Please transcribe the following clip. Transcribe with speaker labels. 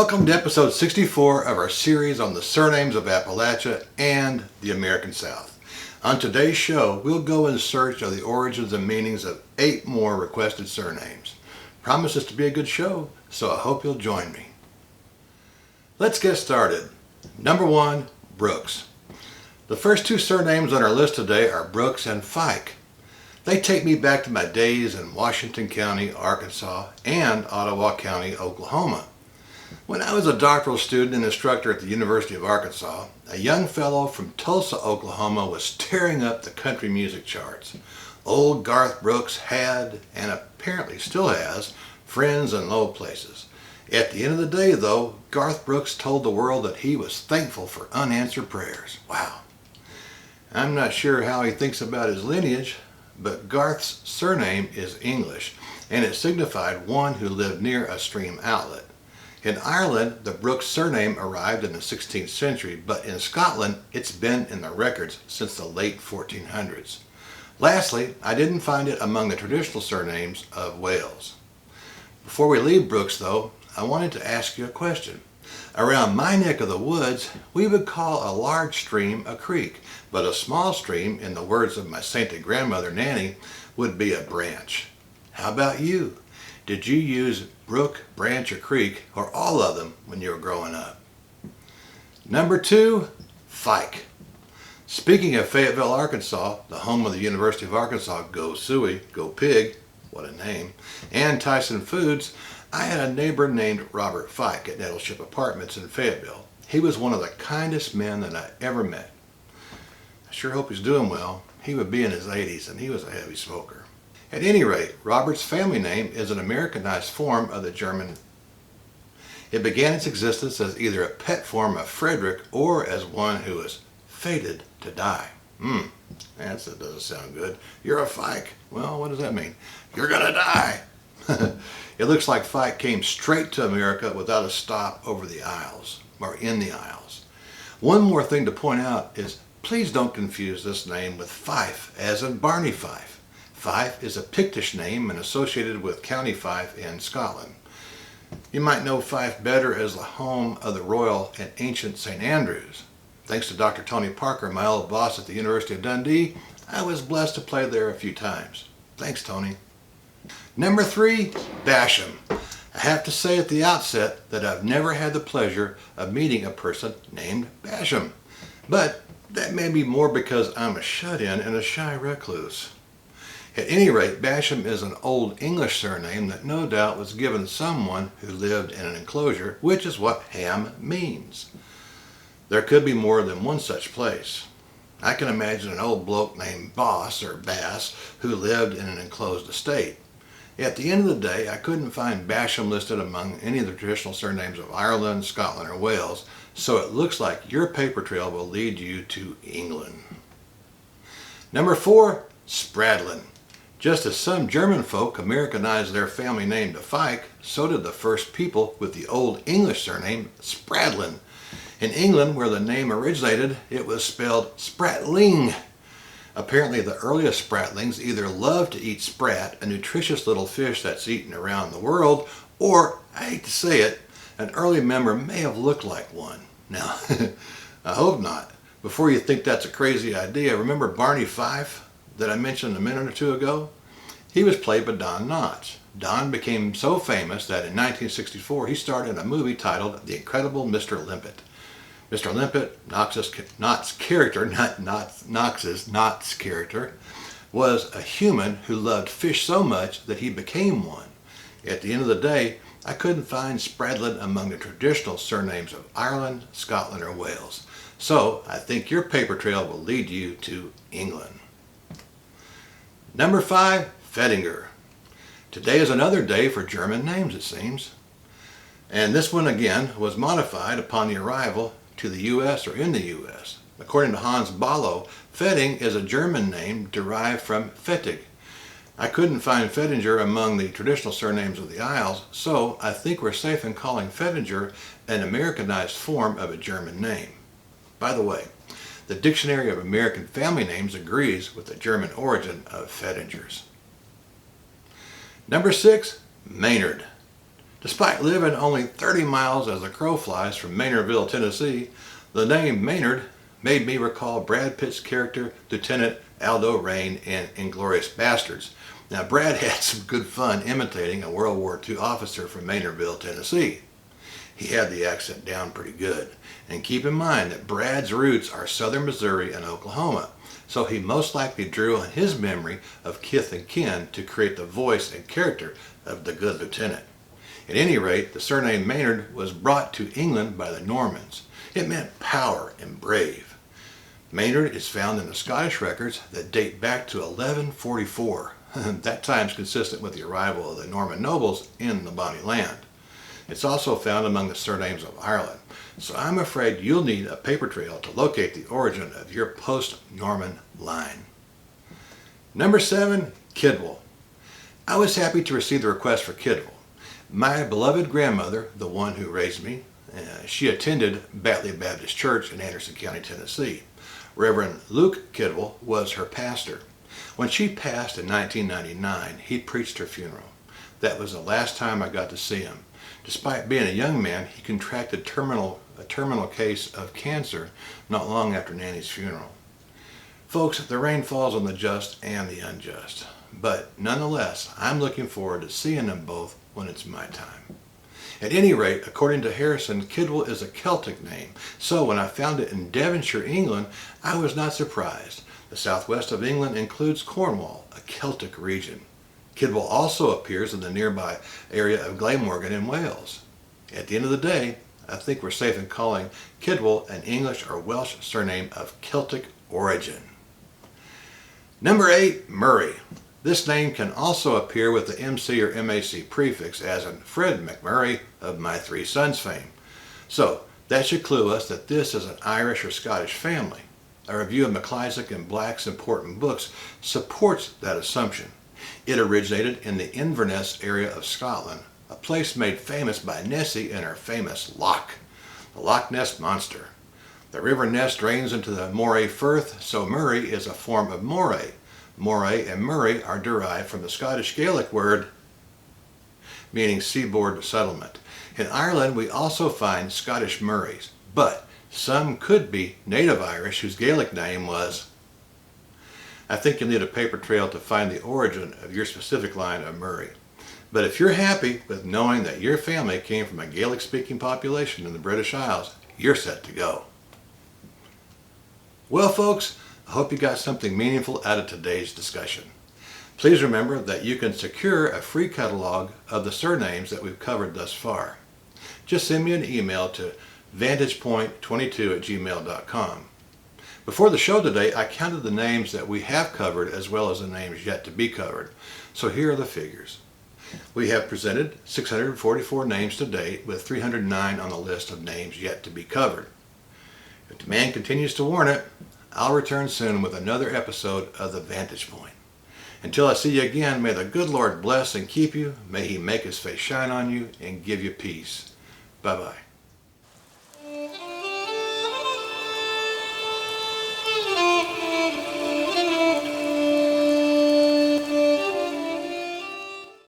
Speaker 1: Welcome to episode 64 of our series on the surnames of Appalachia and the American South. On today's show, we'll go in search of the origins and meanings of 8 more requested surnames. Promises to be a good show, so I hope you'll join me. Let's get started. Number 1, Brooks. The first 2 surnames on our list today are Brooks and Fike. They take me back to my days in Washington County, Arkansas, and Ottawa County, Oklahoma. When I was a doctoral student and instructor at the University of Arkansas, a young fellow from Tulsa, Oklahoma was tearing up the country music charts. Old Garth Brooks had, and apparently still has, friends in low places. At the end of the day, though, Garth Brooks told the world that he was thankful for unanswered prayers. Wow. I'm not sure how he thinks about his lineage, but Garth's surname is English, and it signified one who lived near a stream outlet. In Ireland, the Brooks surname arrived in the 16th century, but in Scotland, it's been in the records since the late 1400s. Lastly, I didn't find it among the traditional surnames of Wales. Before we leave Brooks, though, I wanted to ask you a question. Around my neck of the woods, we would call a large stream a creek, but a small stream, in the words of my sainted grandmother Nanny, would be a branch. How about you? Did you use brook, branch, or creek, or all of them when you were growing up? Number 2, Fike. Speaking of Fayetteville, Arkansas, the home of the University of Arkansas, go Suey, go Pig, what a name, and Tyson Foods, I had a neighbor named Robert Fike at Nettleship Apartments in Fayetteville. He was one of the kindest men that I ever met. I sure hope he's doing well. He would be in his 80s and he was a heavy smoker. At any rate, Robert's family name is an Americanized form of the German. It began its existence as either a pet form of Frederick or as one who was fated to die. That doesn't sound good. You're a Fike. Well, what does that mean? You're gonna die. It looks like Fike came straight to America without a stop over the Isles, or in the Isles. One more thing to point out is please don't confuse this name with Fife, as in Barney Fife. Fife is a Pictish name and associated with County Fife in Scotland. You might know Fife better as the home of the Royal and ancient St. Andrews. Thanks to Dr. Tony Parker, my old boss at the University of Dundee, I was blessed to play there a few times. Thanks, Tony. Number 3, Basham. I have to say at the outset that I've never had the pleasure of meeting a person named Basham. But that may be more because I'm a shut-in and a shy recluse. At any rate, Basham is an old English surname that no doubt was given someone who lived in an enclosure, which is what ham means. There could be more than one such place. I can imagine an old bloke named Boss or Bass who lived in an enclosed estate. At the end of the day, I couldn't find Basham listed among any of the traditional surnames of Ireland, Scotland, or Wales, so it looks like your paper trail will lead you to England. Number 4, Spradlin. Just as some German folk Americanized their family name to Fike, so did the first people with the old English surname Spradlin. In England, where the name originated, it was spelled Spratling. Apparently, the earliest Spratlings either loved to eat sprat, a nutritious little fish that's eaten around the world, or, I hate to say it, an early member may have looked like one. Now, I hope not. Before you think that's a crazy idea, remember Barney Fife that I mentioned a minute or two ago? He was played by Don Knotts. Don became so famous that in 1964 he starred in a movie titled The Incredible Mr. Limpet. Mr. Limpet, Knotts' character, not Knotts' character, was a human who loved fish so much that he became one. At the end of the day, I couldn't find Spradlin among the traditional surnames of Ireland, Scotland, or Wales. So I think your paper trail will lead you to England. Number 5, Fettinger. Today is another day for German names, it seems. And this one again was modified upon the arrival to the U.S. or in the U.S. According to Hans Ballo, Fetting is a German name derived from Fettig. I couldn't find Fettinger among the traditional surnames of the Isles, so I think we're safe in calling Fettinger an Americanized form of a German name. By the way, the Dictionary of American Family Names agrees with the German origin of Fettingers. Number 6, Maynard. Despite living only 30 miles as the crow flies from Maynardville, Tennessee, the name Maynard made me recall Brad Pitt's character, Lieutenant Aldo Raine in *Inglourious Basterds*. Now, Brad had some good fun imitating a World War II officer from Maynardville, Tennessee. He had the accent down pretty good. And keep in mind that Brad's roots are southern Missouri and Oklahoma, so he most likely drew on his memory of kith and kin to create the voice and character of the good lieutenant. At any rate, the surname Maynard was brought to England by the Normans. It meant power and brave. Maynard is found in the Scottish records that date back to 1144. That time's consistent with the arrival of the Norman nobles in the Bonnie Land. It's also found among the surnames of Ireland, so I'm afraid you'll need a paper trail to locate the origin of your post-Norman line. Number 7, Kidwell. I was happy to receive the request for Kidwell. My beloved grandmother, the one who raised me, she attended Batley Baptist Church in Anderson County, Tennessee. Reverend Luke Kidwell was her pastor. When she passed in 1999, he preached her funeral. That was the last time I got to see him. Despite being a young man, he contracted a terminal case of cancer not long after Nanny's funeral. Folks, the rain falls on the just and the unjust. But nonetheless, I'm looking forward to seeing them both when it's my time. At any rate, according to Harrison, Kidwell is a Celtic name, so when I found it in Devonshire, England, I was not surprised. The southwest of England includes Cornwall, a Celtic region. Kidwell also appears in the nearby area of Galmorgan in Wales. At the end of the day, I think we're safe in calling Kidwell an English or Welsh surname of Celtic origin. Number 8, Murray. This name can also appear with the MC or MAC prefix, as in Fred McMurray of My Three Sons fame. So that should clue us that this is an Irish or Scottish family. A review of MacIsaac and Black's important books supports that assumption. It originated in the Inverness area of Scotland, a place made famous by Nessie and her famous loch, the Loch Ness Monster. The River Ness drains into the Moray Firth, so Murray is a form of Moray. Moray and Murray are derived from the Scottish Gaelic word meaning Seaboard Settlement. In Ireland, we also find Scottish Murrays, but some could be native Irish whose Gaelic name was. I think you'll need a paper trail to find the origin of your specific line of Murray. But if you're happy with knowing that your family came from a Gaelic-speaking population in the British Isles, you're set to go. Well, folks, I hope you got something meaningful out of today's discussion. Please remember that you can secure a free catalog of the surnames that we've covered thus far. Just send me an email to vantagepoint22@gmail.com. Before the show today, I counted the names that we have covered as well as the names yet to be covered. So here are the figures. We have presented 644 names to date, with 309 on the list of names yet to be covered. If demand continues to warrant it, I'll return soon with another episode of The Vantage Point. Until I see you again, may the good Lord bless and keep you. May He make His face shine on you and give you peace. Bye-bye.